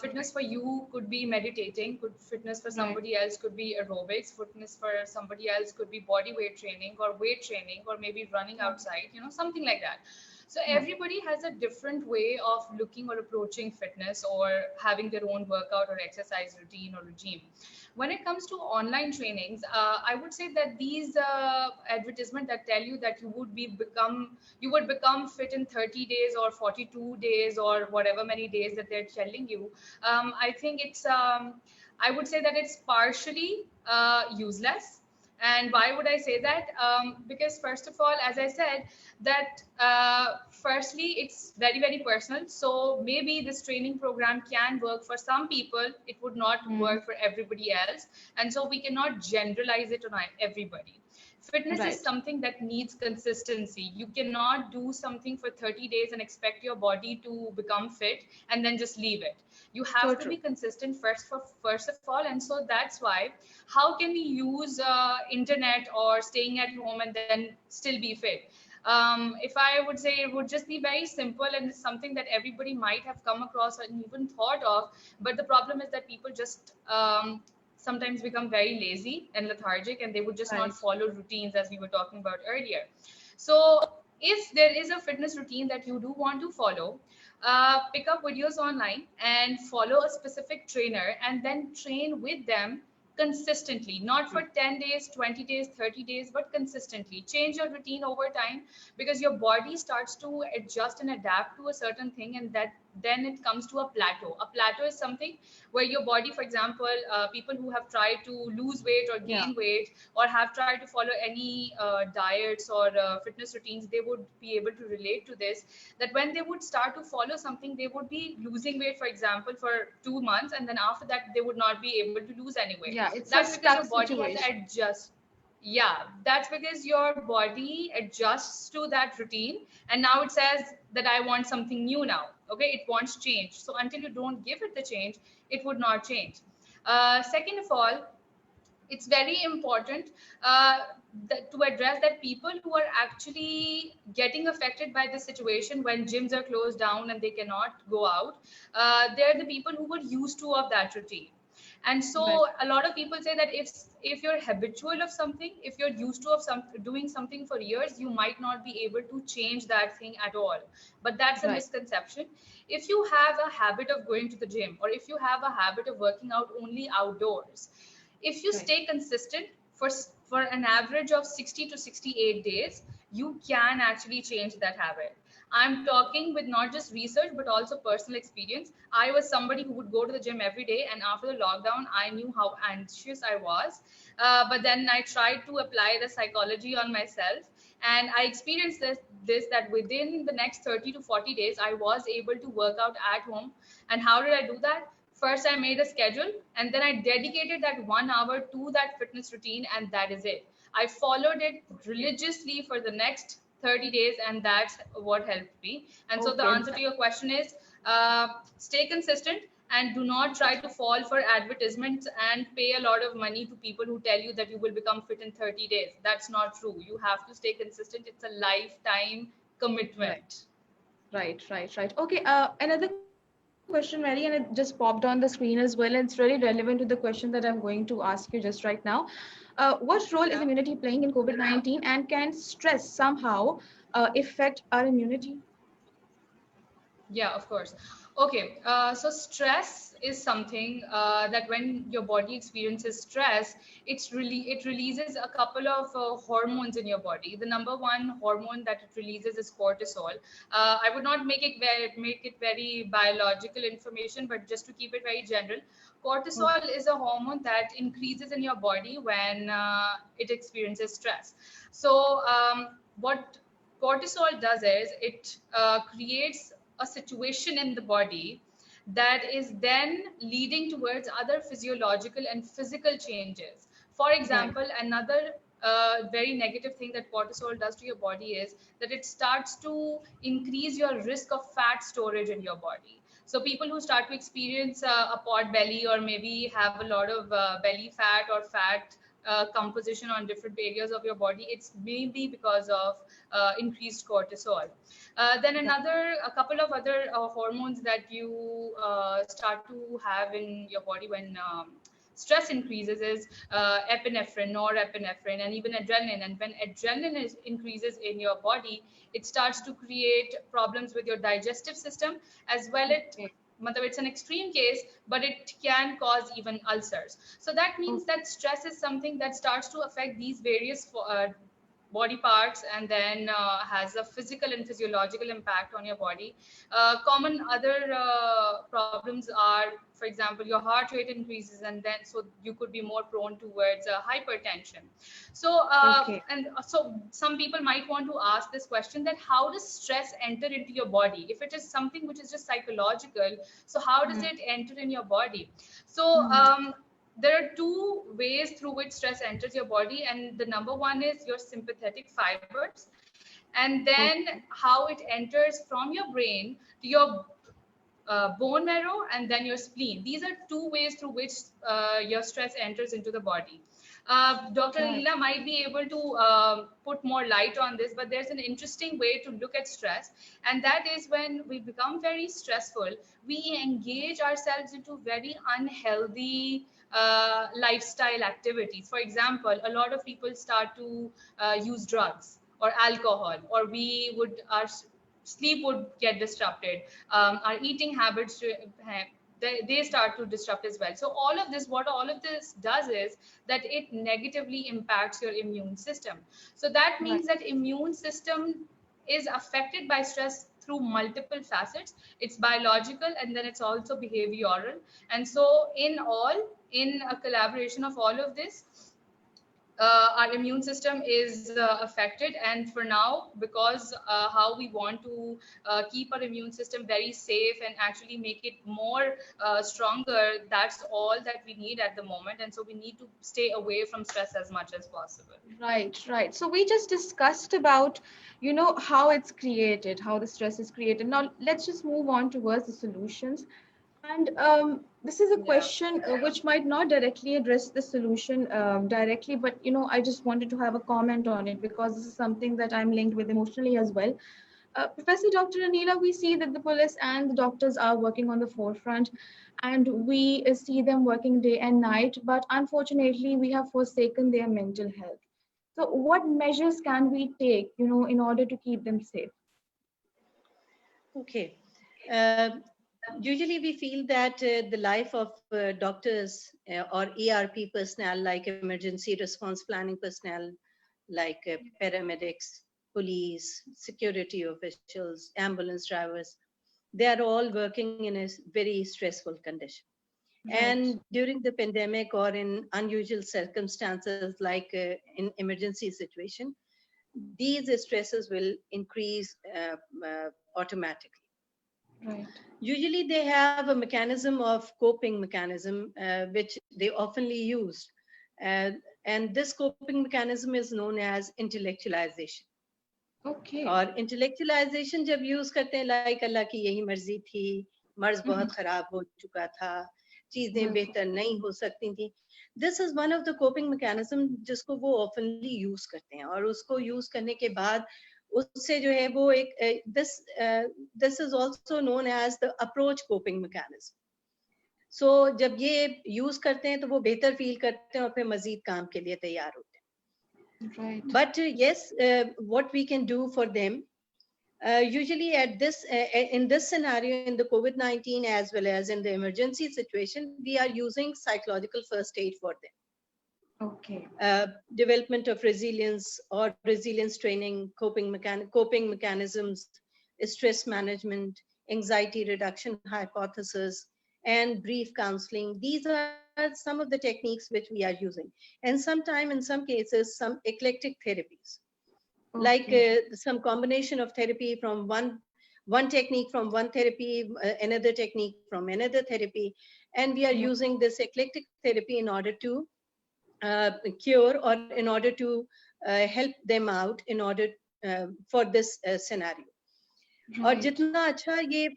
Fitness for you could be meditating, fitness for somebody else could be aerobics, fitness for somebody else could be body weight training or weight training or maybe running outside, something like that. So everybody has a different way of looking or approaching fitness or having their own workout or exercise routine or regime. When it comes to online trainings, I would say that these advertisements that tell you that you would become fit in 30 days or 42 days or whatever many days that they're telling you, I think I would say that it's partially useless. And why would I say that? Because first of all, as I said, that firstly, it's very, very personal. So maybe this training program can work for some people. It would not work for everybody else. And so we cannot generalize it on everybody. Fitness is something that needs consistency. You cannot do something for 30 days and expect your body to become fit and then just leave it. You have to be consistent first of all. And so that's why, how can we use internet or staying at home and then still be fit? If I would say, it would just be very simple, and it's something that everybody might have come across and even thought of. But the problem is that people just sometimes become very lazy and lethargic, and they would just not follow routines, as we were talking about earlier. So if there is a fitness routine that you do want to follow, pick up videos online and follow a specific trainer and then train with them consistently, not for 10 days, 20 days, 30 days, but consistently. Change your routine over time, because your body starts to adjust and adapt to a certain thing, and that then it comes to a plateau. A plateau is something where your body, for example, people who have tried to lose weight or gain weight or have tried to follow any diets or fitness routines, they would be able to relate to this, that when they would start to follow something, they would be losing weight, for example, for 2 months, and then after that they would not be able to lose any weight. That's because your body has adjust. That's because your body adjusts to that routine, and now it says that I want something new now. Okay, it wants change. So until you don't give it the change, it would not change. Second of all, it's very important to address that people who are actually getting affected by this situation when gyms are closed down and they cannot go out, they're the people who were used to of that routine. And so a lot of people say that if you're habitual of something, if you're used to doing something for years, you might not be able to change that thing at all. But that's a misconception. If you have a habit of going to the gym, or if you have a habit of working out only outdoors, if you stay consistent for an average of 60 to 68 days, you can actually change that habit. I'm talking with not just research, but also personal experience. I was somebody who would go to the gym every day, and after the lockdown, I knew how anxious I was. But then I tried to apply the psychology on myself, and I experienced this that within the next 30 to 40 days, I was able to work out at home. And how did I do that? First, I made a schedule, and then I dedicated that 1 hour to that fitness routine, and that is it. I followed it religiously for the next 30 days, and that's what helped me. And so the answer to your question is, stay consistent and do not try to fall for advertisements and pay a lot of money to people who tell you that you will become fit in 30 days. That's not true. You have to stay consistent. It's a lifetime commitment. Right. Okay, another question, Mary, and it just popped on the screen as well. And it's really relevant to the question that I'm going to ask you just right now. What role is immunity playing in COVID-19, and can stress somehow affect our immunity? Yeah, of course. Okay, so stress is something that when your body experiences stress, it releases a couple of hormones in your body. The number one hormone that it releases is cortisol. I would not make it very biological information, but just to keep it very general, cortisol is a hormone that increases in your body when it experiences stress. So what cortisol does is it creates a situation in the body that is then leading towards other physiological and physical changes. For example, another very negative thing that cortisol does to your body is that it starts to increase your risk of fat storage in your body. So people who start to experience a pot belly, or maybe have a lot of belly fat or fat composition on different areas of your body, it's maybe because of increased cortisol. Then a couple of other hormones that you start to have in your body when stress increases is epinephrine, norepinephrine, and even adrenaline. And when adrenaline increases in your body, it starts to create problems with your digestive system as well. It's an extreme case, but it can cause even ulcers. So that means that stress is something that starts to affect these various body parts, and then has a physical and physiological impact on your body. Common other problems are, for example, your heart rate increases, and then so you could be more prone towards hypertension. So and so some people might want to ask this question, that how does stress enter into your body? If it is something which is just psychological, so how does it enter in your body? So there are two ways through which stress enters your body, and the number one is your sympathetic fibers, and then how it enters from your brain to your bone marrow and then your spleen. These are two ways through which your stress enters into the body. Dr. Leela might be able to put more light on this, but there's an interesting way to look at stress, and that is when we become very stressful, we engage ourselves into very unhealthy lifestyle activities. For example, a lot of people start to use drugs or alcohol, or our sleep would get disrupted, our eating habits they start to disrupt as well. So what all of this does is that it negatively impacts your immune system. So that means that immune system is affected by stress through multiple facets. It's biological, and then it's also behavioral. And so in a collaboration of all of this, our immune system is affected. And for now, because how we want to keep our immune system very safe and actually make it more stronger, that's all that we need at the moment. And so we need to stay away from stress as much as possible. Right. So we just discussed about, how it's created, how the stress is created. Now let's just move on towards the solutions. And this is a question which might not directly address the solution directly, but I just wanted to have a comment on it, because this is something that I'm linked with emotionally as well. Professor Dr. Anila, we see that the police and the doctors are working on the forefront, and we see them working day and night, but unfortunately we have forsaken their mental health. So what measures can we take, in order to keep them safe? Okay. Usually we feel that the life of doctors or ERP personnel, like emergency response planning personnel, like paramedics, police, security officials, ambulance drivers, they are all working in a very stressful condition. And during the pandemic or in unusual circumstances, like in emergency situation, these stresses will increase automatically. Usually they have a mechanism of coping mechanism, which they oftenly use. And this coping mechanism is known as intellectualization. और intellectualization जब use करते हैं, like अल्लाह की यही मर्जी थी, मर्ज बहुत खराब हो चुका था, चीजें बेहतर नहीं हो सकती थी. This is one of the coping mechanism जिसको वो oftenly use करते हैं, और उसको use करने के बाद उससे जो है वो एक this is also known as the approach coping mechanism. So जब ये use करते हैं तो वो बेहतर feel करते हैं और फिर मजीद काम के लिए तैयार होते हैं. But yes, what we can do for them, usually at this, in this scenario, in the COVID-19 as well as in the emergency situation, we are using psychological first aid for them. Okay. Development of resilience or resilience training, coping mechanisms, stress management, anxiety reduction hypothesis, and brief counseling. These are some of the techniques which we are using. And sometime, in some cases, some eclectic therapies, like some combination of therapy from one technique from one therapy, another technique from another therapy. And we are using this eclectic therapy in order to cure or in order to help them out in order for this scenario. और जितना अच्छा ये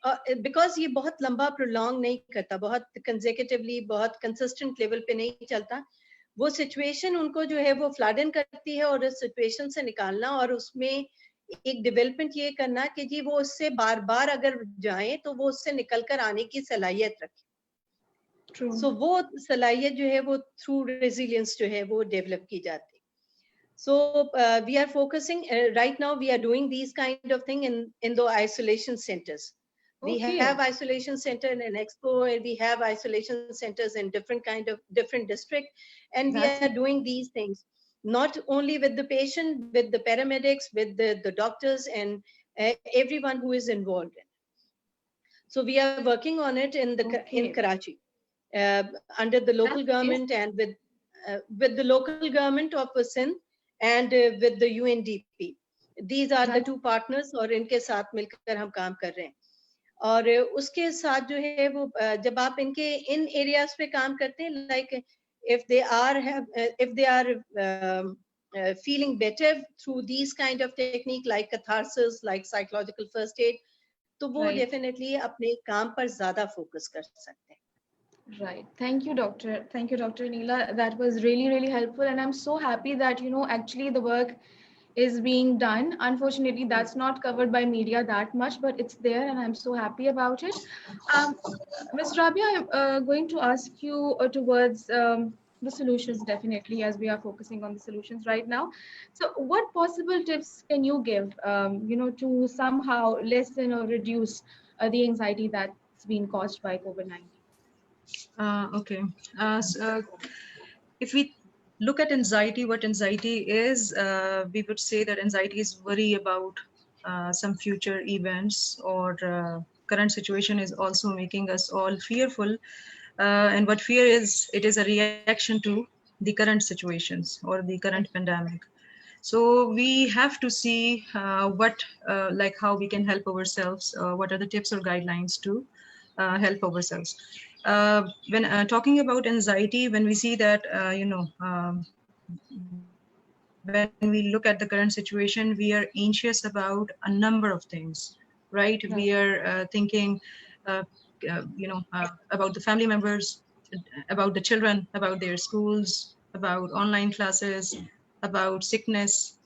because ये बहुत लंबा prolong नहीं करता, बहुत consecutively, बहुत consistent level पे नहीं चलता, वो situation उनको जो है वो flood in करती है, और इस situation से निकालना और उसमें एक development ये करना कि जी वो उससे बार बार अगर जाएं तो वो उससे निकल कर आने की सलाहियत रखें. So वो सलाहियत जो है वो through resilience जो है वो develop की जाती है. So we are focusing right now. We are doing these kind of thing in the isolation centers. We have isolation center in Expo, and we have isolation centers in different district, and we are doing these things not only with the patient, with the paramedics, with the doctors, and everyone who is involved in it. So we are working on it in Karachi under the local government and with the local government of Sindh. And with the UNDP, these are the two partners, और इनके साथ मिलकर हम काम कर रहे हैं. और उसके साथ जो है वो जब आप इनके इन areas पे काम करते हैं, like if they are feeling better through these kind of technique like catharsis, like psychological first aid, तो वो definitely अपने काम पर ज़्यादा focus कर सकते हैं. Right. Thank you, Doctor. Thank you, Dr. Neela. That was really, really helpful. And I'm so happy that, actually the work is being done. Unfortunately, that's not covered by media that much, but it's there and I'm so happy about it. Ms. Rabia, I'm going to ask you towards the solutions, definitely, as we are focusing on the solutions right now. So what possible tips can you give, to somehow lessen or reduce the anxiety that's been caused by COVID-19? Okay. So if we look at anxiety, what anxiety is, we would say that anxiety is worry about some future events, or current situation is also making us all fearful. And what fear is, it is a reaction to the current situations or the current pandemic. So we have to see like how we can help ourselves, what are the tips or guidelines to help ourselves. When talking about anxiety, when we see that, when we look at the current situation, we are anxious about a number of things, right? We are thinking, about the family members, about the children, about their schools, about online classes, about sickness,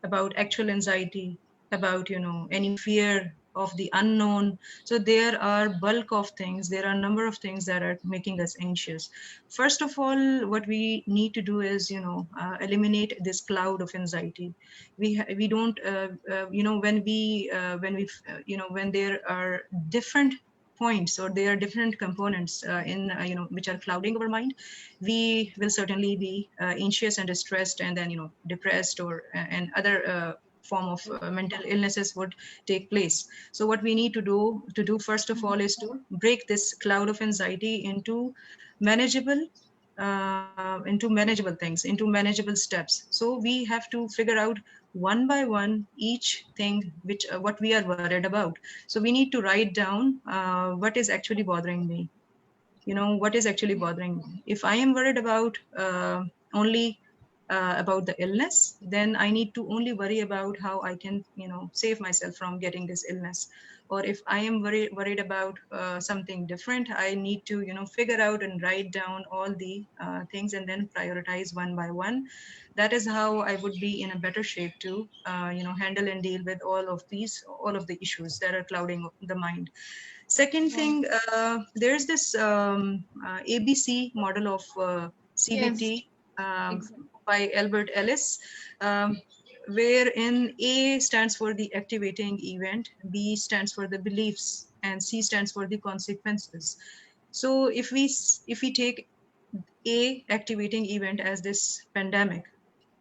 about actual anxiety, about, any fear of the unknown. So there are bulk of things, there are a number of things that are making us anxious. First of all, what we need to do is, eliminate this cloud of anxiety. We don't, when there are different points, or there are different components which are clouding our mind, we will certainly be anxious and distressed, and then, depressed, or and other form of mental illnesses would take place. So what we need to do first of all is to break this cloud of anxiety into manageable things, into manageable steps. So we have to figure out one by one each thing which what we are worried about. So we need to write down what is actually bothering me. What is actually bothering me. If I am worried about only about the illness, then I need to only worry about how I can, save myself from getting this illness. Or if I am worried about something different, I need to, figure out and write down all the things and then prioritize one by one. That is how I would be in a better shape to, handle and deal with all of the issues that are clouding the mind. Second thing, there's this ABC model of CBT. By Albert Ellis. wherein A stands for the activating event, B stands for the beliefs, and C stands for the consequences. So if we take A activating event as this pandemic,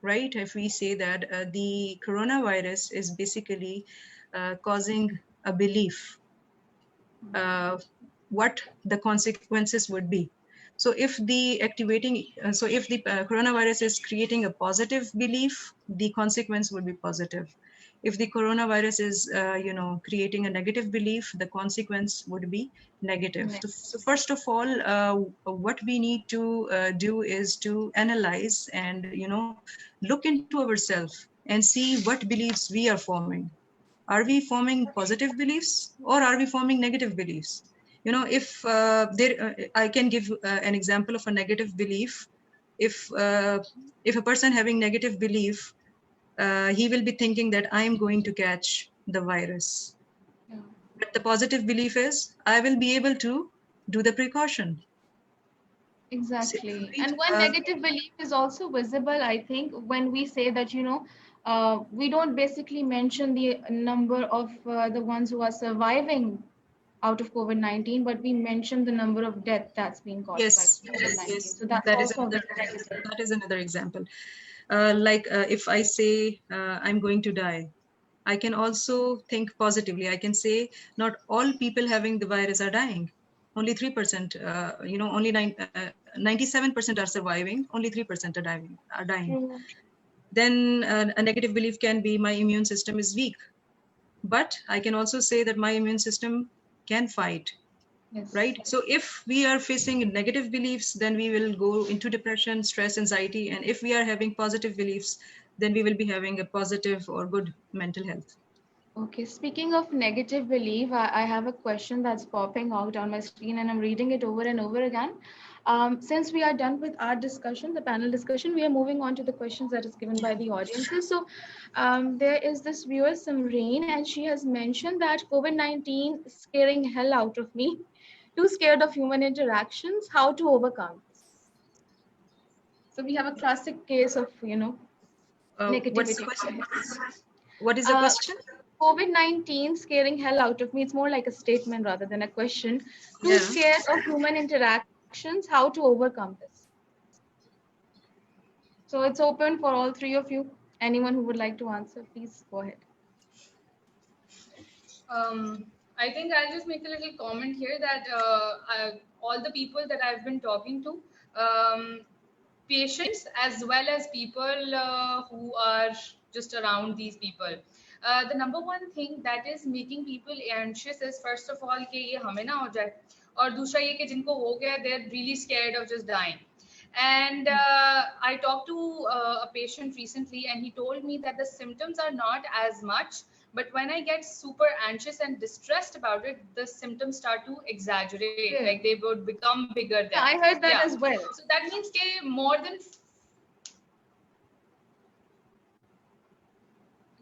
right? If we say that the coronavirus is basically causing a belief, what the consequences would be. So if the coronavirus is creating a positive belief, the consequence would be positive. If the coronavirus is, creating a negative belief, the consequence would be negative. So first of all, what we need to do is to analyze and, look into ourselves and see what beliefs we are forming. Are we forming positive beliefs or are we forming negative beliefs? If I can give an example of a negative belief. If a person having negative belief, he will be thinking that I'm going to catch the virus. Yeah. But the positive belief is I will be able to do the precaution. Exactly. And one negative belief is also visible, I think, when we say that, we don't basically mention the number of the ones who are surviving out of COVID-19, but we mention the number of death that's being caused by COVID-19. Yes. So that's also that is another example. If I say I'm going to die, I can also think positively. I can say not all people having the virus are dying. Only 3%, only 97% are surviving. Only 3% are dying. Then a negative belief can be my immune system is weak. But I can also say that my immune system can fight. Yes. Right? So if we are facing negative beliefs, then we will go into depression, stress, anxiety. And if we are having positive beliefs, then we will be having a positive or good mental health. Okay, speaking of negative belief, I have a question that's popping out on my screen and I'm reading it over and over again. Since we are done with our discussion, the panel discussion, we are moving on to the questions that is given by the audiences. So there is this viewer, Samreen, and she has mentioned that COVID-19 is scaring hell out of me. Too scared of human interactions. How to overcome this? So we have a classic case of, negativity. What's the question? What is the question? COVID-19 scaring hell out of me. It's more like a statement rather than a question. Too scared of human interactions. How to overcome this? So it's open for all three of you. Anyone who would like to answer, please go ahead. I think I'll just make a little comment here that all the people that I've been talking to, patients as well as people who are just around these people. The number one thing that is making people anxious is first of all कि ये हमें ना हो जाए, और दूसरा ये कि जिनको हो गया they're really scared of just dying. And I talked to a patient recently and he told me that the symptoms are not as much, but when I get super anxious and distressed about it, the symptoms start to exaggerate, like they would become bigger than. Yeah, I heard that as well. So that means कि more than...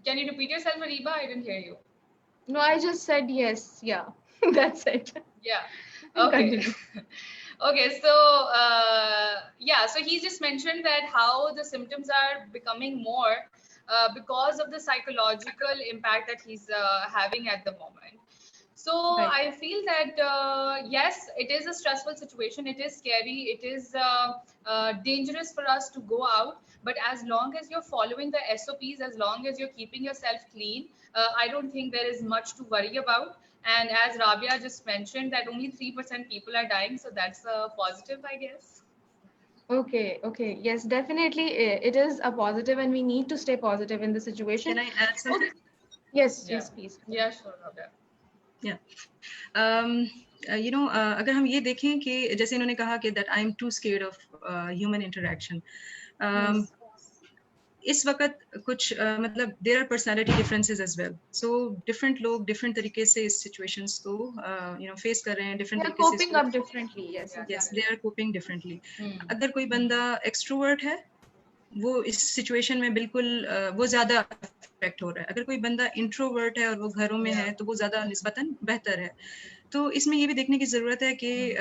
Can you repeat yourself, Ariba? I didn't hear you. No, I just said yes. Yeah, that's it. Yeah. Okay. Okay. So, so he just mentioned that how the symptoms are becoming more because of the psychological impact that he's having at the moment. So I feel that, yes, it is a stressful situation. It is scary. It is dangerous for us to go out. But as long as you're following the SOPs, as long as you're keeping yourself clean, I don't think there is much to worry about. And as Rabia just mentioned, that only 3% people are dying. So that's a positive, I guess. Okay. Yes, definitely. It is a positive and we need to stay positive in the situation. Can I add something? Yes, please. Yeah, sure, Rabia. Yeah. अगर हम ये देखें कि जैसे इन्होंने कहा कि that I'm too scared of human interaction. इस वक्त कुछ मतलब there are personality differences as well. So different लोग different तरीके से इस situations को face कर रहे हैं, different तरीके से coping up differently. Yes, they are coping differently. अगर कोई बंदा extrovert है, वो इस situation में बिल्कुल वो ज़्यादा affect हो रहा है. अगर कोई बंदा introvert है और वो घरों में है, तो वो ज़्यादा निस्बतन बेहतर है. तो इसमें ये भी देखने की ज़रूरत है कि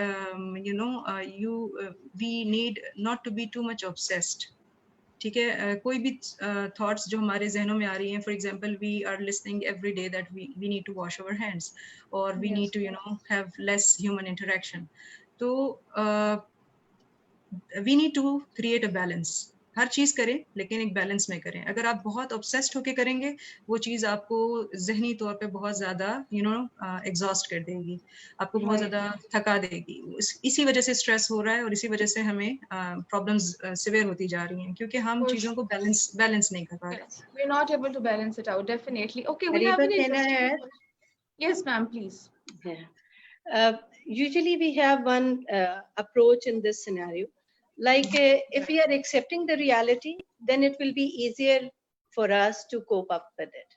we need not to be too much obsessed. ٹھیک ہے. کوئی بھی تھاٹس جو ہمارے ذہنوں میں آ رہی ہیں, for example we are listening every day that we need to wash our hands اور we need to have less human interaction. تو we need to create a balance. ہر چیز کریں لیکن ایک بیلنس میں کریں. اگر آپ بہت obsessed ہو کے کریں گے وہ چیز آپ کو ذہنی طور پہ بہت زیادہ ایگزاسٹ کر دے گی, آپ کو بہت زیادہ تھکا دے گی. اسی وجہ سے اسٹریس ہو رہا ہے اور اسی وجہ سے ہمیں پرابلمز سیویئر ہوتی جا رہی ہیں کیونکہ ہم چیزوں کو بیلنس نہیں کر پا رہے. We're not able to balance it out, definitely. Okay, we have an interesting question. Yes, ma'am, please. Yeah. Usually we have one approach in this scenario. Like if we are accepting the reality, then it will be easier for us to cope up with it.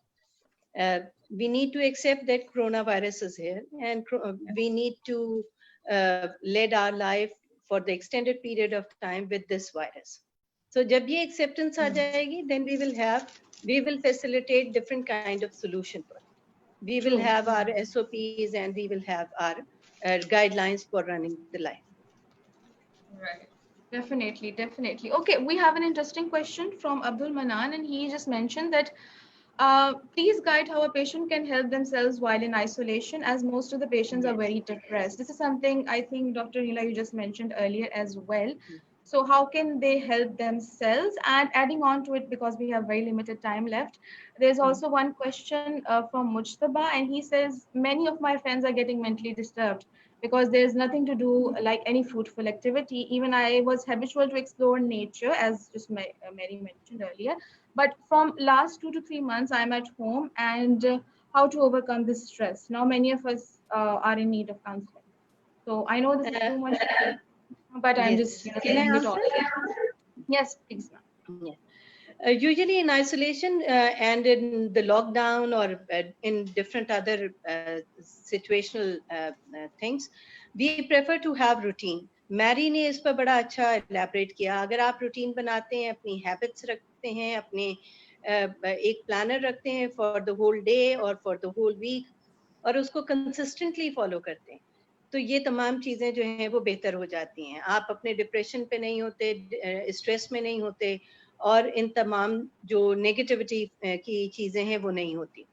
We need to accept that coronavirus is here and we need to lead our life for the extended period of time with this virus. So jab ye acceptance aa jayegi, then we will facilitate different kind of solution for it. We will have our SOPs and we will have our guidelines for running the life. Right. Definitely. Okay, we have an interesting question from Abdul Manan, and he just mentioned that please guide how a patient can help themselves while in isolation, as most of the patients are very depressed. This is something I think Dr. Neela you just mentioned earlier as well. So how can they help themselves? And adding on to it, because we have very limited time left, there's also one question from Mujtaba, and he says many of my friends are getting mentally disturbed because there's nothing to do like any fruitful activity. Even I was habitual to explore nature, as just Mary mentioned earlier, but from last 2 to 3 months I'm at home, and how to overcome this stress. Now many of us are in need of counseling. So I know this is too much, but I'm just saying it all. Yes, please, ma'am. Yeah. Usually in isolation and in the lockdown or in different other situational things, we prefer to have routine. Mary نے اس پر بڑا اچھا elaborate کیا. اگر آپ routine بناتے ہیں, اپنی habits رکھتے ہیں, اپنے ایک planner رکھتے ہیں for the whole day or for the whole week اور اس کو consistently follow کرتے ہیں, تو یہ تمام چیزیں جو ہیں وہ بہتر ہو جاتی ہیں. آپ اپنے ڈپریشن پہ نہیں ہوتے, اسٹریس میں نہیں ہوتے, اور ان تمام جو نیگیٹیوٹی کی چیزیں ہیں وہ نہیں ہوتی.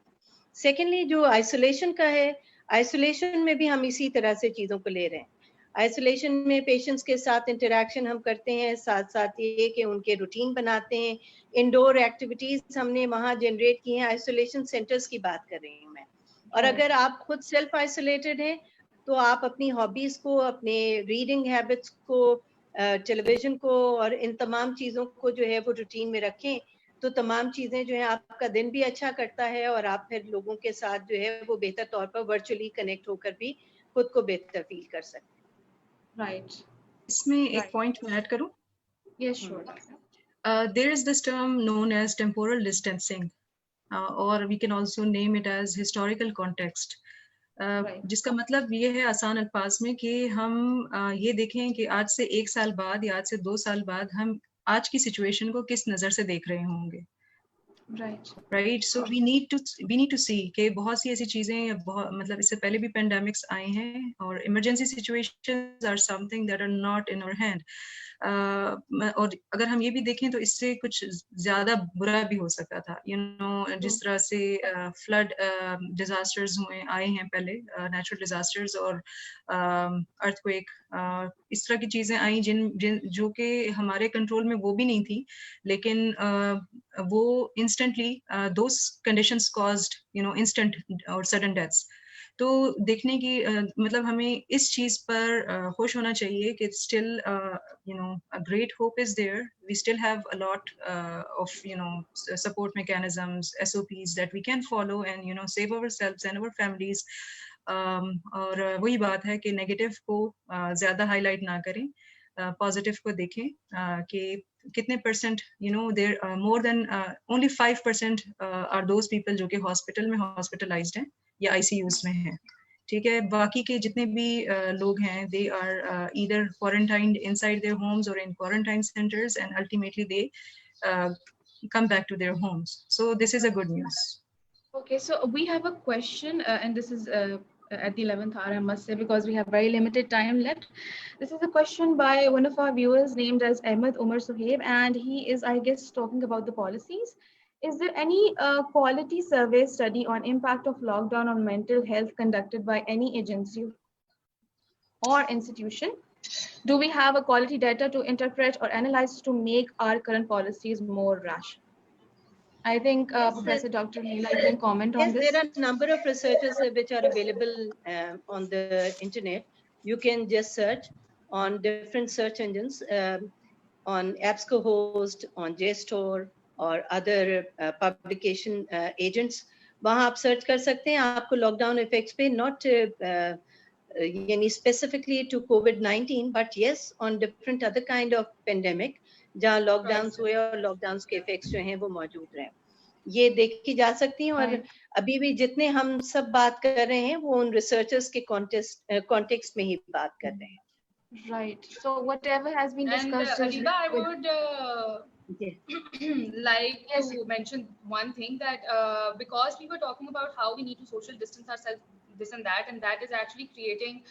سیکنڈلی جو آئسولیشن کا ہے, آئسولیشن میں بھی ہم اسی طرح سے چیزوں کو لے رہے ہیں. آئسولیشن میں پیشنٹس کے ساتھ انٹریکشن ہم کرتے ہیں, ساتھ ساتھ یہ کہ ان کے روٹین بناتے ہیں. انڈور ایکٹیویٹیز ہم نے وہاں جنریٹ کی ہیں. آئسولیشن سینٹرز کی بات کر رہی ہوں میں. اور اگر آپ خود سیلف آئسولیٹڈ ہیں تو آپ اپنی ہابیز کو, اپنے ریڈنگ ہیبٹس کو, ٹیلی ویژن کو اور ان تمام چیزوں کو جو ہے وہ روٹین میں رکھیں, تو تمام چیزیں جو ہیں آپ کا دن بھی اچھا کرتا ہے اور آپ پھر لوگوں کے ساتھ جو ہے وہ بہتر طور پر ورچولی کنیکٹ ہو کر بھی خود کو بہتر فیل کر سکتے ہیں. Right. اس میں ایک پوائنٹ میں ایڈ کروں. Yes, sure. There is this term known as temporal distancing, or we can also name it as historical context. جس کا مطلب یہ ہے آسان الفاظ میں کہ ہم یہ دیکھیں کہ آج سے 1 سال بعد یا آج سے 2 سال بعد ہم آج کی سچویشن کو کس نظر سے دیکھ رہے ہوں گے. Right. So we need to see کہ بہت سی ایسی چیزیں مطلب اس سے پہلے بھی پینڈیمکس آئے ہیں اور emergency situations are something that are not in our hand. اور اگر ہم یہ بھی دیکھیں تو اس سے کچھ زیادہ برا بھی ہو سکتا تھا. جس طرح سے فلڈ ڈیزاسٹرز آئے ہیں پہلے, نیچرل ڈیزاسٹرز اور ارتھ کویک, اس طرح کی چیزیں آئیں جو کہ ہمارے کنٹرول میں وہ بھی نہیں تھی, لیکن وہ instantly those conditions caused instant اور سڈن ڈیتھس. تو دیکھنے کی مطلب ہمیں اس چیز پر خوش ہونا چاہیے کہ still great hope is there. We still have a lot of support mechanisms, SOPs that we can follow and save ourselves and our families. اور وہی بات ہے کہ نیگیٹو کو زیادہ ہائی لائٹ نہ کریں, پازیٹیو کو دیکھیں کہ کتنے percent there more than only 5% are those people جو کہ ہاسپٹل میں ہاسپٹلائزڈ ہیں یا ICUs میں ہیں. ٹھیک ہے, باقی کے جتنے بھی لوگ ہیں they are either quarantined inside their homes or in quarantine centers and ultimately they come back to their homes. So this is a good news. Okay, so we have a question and this is at the 11th hour, I must say, because we have very limited time left. This is a question by one of our viewers named as Ahmed Umar Suhaib, and he is, I guess, talking about the policies. Is there any quality survey study on impact of lockdown on mental health conducted by any agency or institution? Do we have a quality data to interpret or analyze to make our current policies more rational? I think Professor Dr. Neela, you can comment on this. Yes, there are a number of researches which are available on the internet. You can just search on different search engines, on EBSCOhost, on JSTOR, or other publication agents. वहाँ आप search कर सकते हैं. आपको lockdown effects पे not यानी specifically to COVID-19, but yes, on different other kind of pandemic, जहाँ lockdowns हुए और lockdowns के effects जो हैं वो मौजूद रहे. ये देखी जा सकती हैं और अभी भी जितने हम सब बात कर रहे हैं वो उन researchers के context में ही बात कर रहे हैं. Right. So whatever has been discussed. And Ariba, I would like to mention one thing, that because we were talking about how we need to social distance ourselves, this and that is actually creating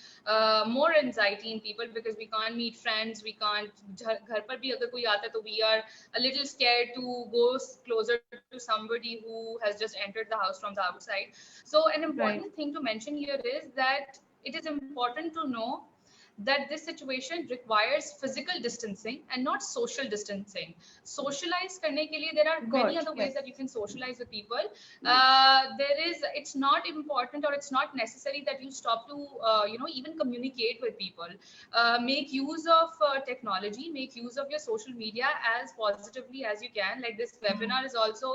more anxiety in people, because we can't meet friends, we can't, ghar par bhi agar koi aata, so we are a little scared to go closer to somebody who has just entered the house from the outside. So an important thing to mention here is that it is important to know that this situation requires physical distancing and not social distancing. Socialize karne ke liye there are many other ways that you can socialize with people. It's not important, or it's not necessary that you stop to even communicate with people. Make use of technology, make use of your social media as positively as you can. Like this webinar is also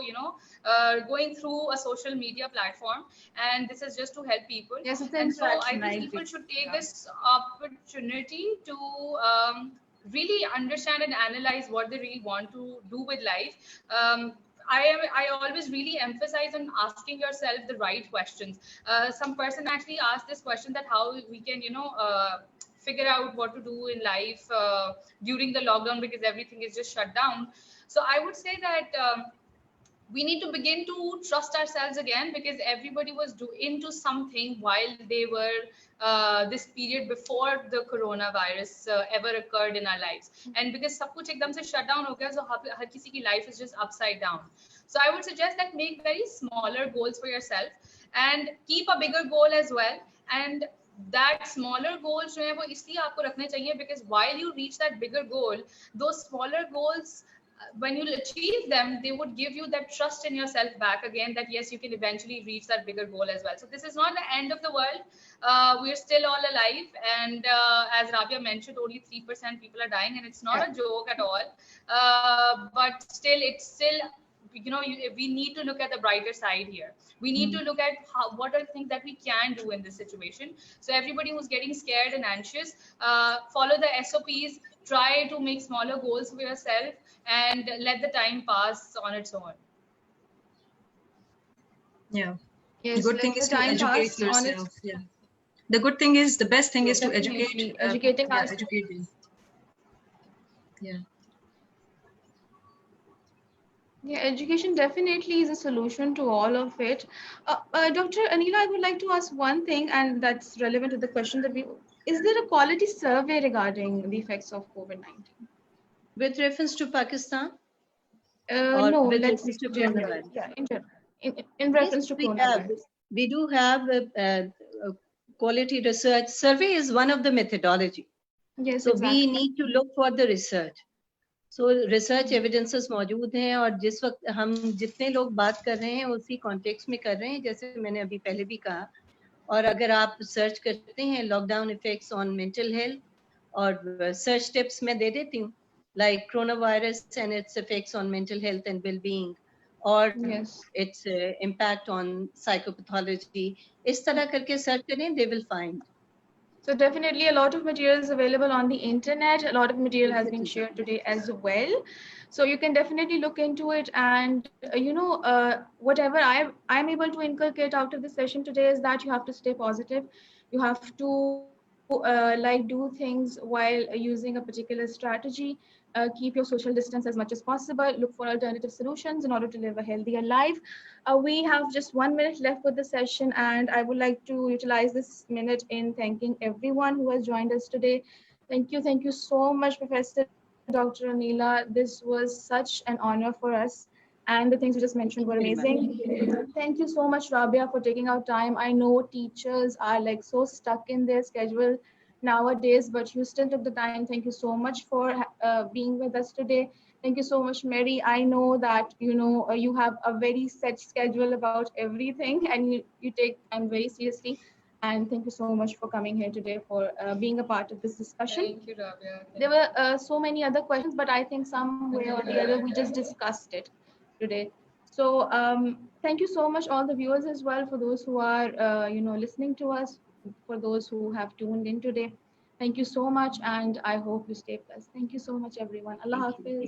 going through a social media platform, and this is just to help people. Yes, and so I think people should take this opportunity to really understand and analyze what they really want to do with life. I always really emphasize on asking yourself the right questions. Some person actually asked this question, that how we can figure out what to do in life during the lockdown, because everything is just shut down. So I would say that we need to begin to trust ourselves again, because everybody was into something while they were this period before the coronavirus ever occurred in our lives. And because sab kuch ekdam se shut down ho gaya, so har kisi ki life is just upside down. So I would suggest that make very smaller goals for yourself and keep a bigger goal as well. And that smaller goals jo hai wo isliye aapko rakhne chahiye, because while you reach that bigger goal, those smaller goals, when you achieve them, they would give you that trust in yourself back again, that yes, you can eventually reach that bigger goal as well. So this is not the end of the world. We're still all alive, and as Rabia mentioned, only 3% people are dying, and it's not a joke at all. But still, we need to look at the brighter side here. We need to look at what are the things that we can do in this situation. So everybody who's getting scared and anxious, follow the SOPs, try to make smaller goals for yourself, and let the time pass on its own. Yeah. Yes, the good thing is to educate yourself. Yeah. The good thing is, the best thing is to educate. Educating us. Educating. Yeah. Yeah, education definitely is a solution to all of it. Dr. Anila, I would like to ask one thing, and that's relevant to the question that is there a quality survey regarding the effects of COVID-19? With reference to Pakistan? No, let's in general. Yeah, in general. In reference to coronavirus. We do have a quality research. Survey is one of the methodology. Yes, so exactly. We need to look for the research. So research evidences मौजूद हैं, और जिस वक्त हम जितने लोग बात कर रहे हैं उसी कॉन्टेक्स्ट में कर रहे हैं, जैसे मैंने अभी पहले भी कहा. और अगर आप सर्च करते हैं lockdown effects on mental health, और सर्च टिप्स मैं दे देती हूँ, like coronavirus and its effects on mental health and well-being, or its impact on psychopathology. इस तरह करके सर्च करें, they will find. So definitely a lot of material is available on the internet. A lot of material has been shared today as well. So you can definitely look into it. And, whatever I'm able to inculcate out of this session today is that you have to stay positive. You have to do things while using a particular strategy. keep your social distance as much as possible, look for alternative solutions in order to live a healthier life. We have just 1 minute left with the session, and I would like to utilize this minute in thanking everyone who has joined us today. Thank you so much, Professor Dr. Anila. This was such an honor for us, and the things you just mentioned were amazing. Thank you so much, Rabia, for taking out time. I know teachers are like so stuck in their schedule nowadays, but you still took the time. Thank you so much for being with us today. Thank you so much, Mary. I know that you have a very set schedule about everything, and you take time very seriously. And thank you so much for coming here today, for being a part of this discussion. Thank you, Rabia. There were so many other questions, but I think some way or the other we just discussed it today. So thank you so much, all the viewers as well, for those who are listening to us, for those who have tuned in today. Thank you so much, and I hope you stay blessed. Thank you so much, everyone. Allah Hafiz.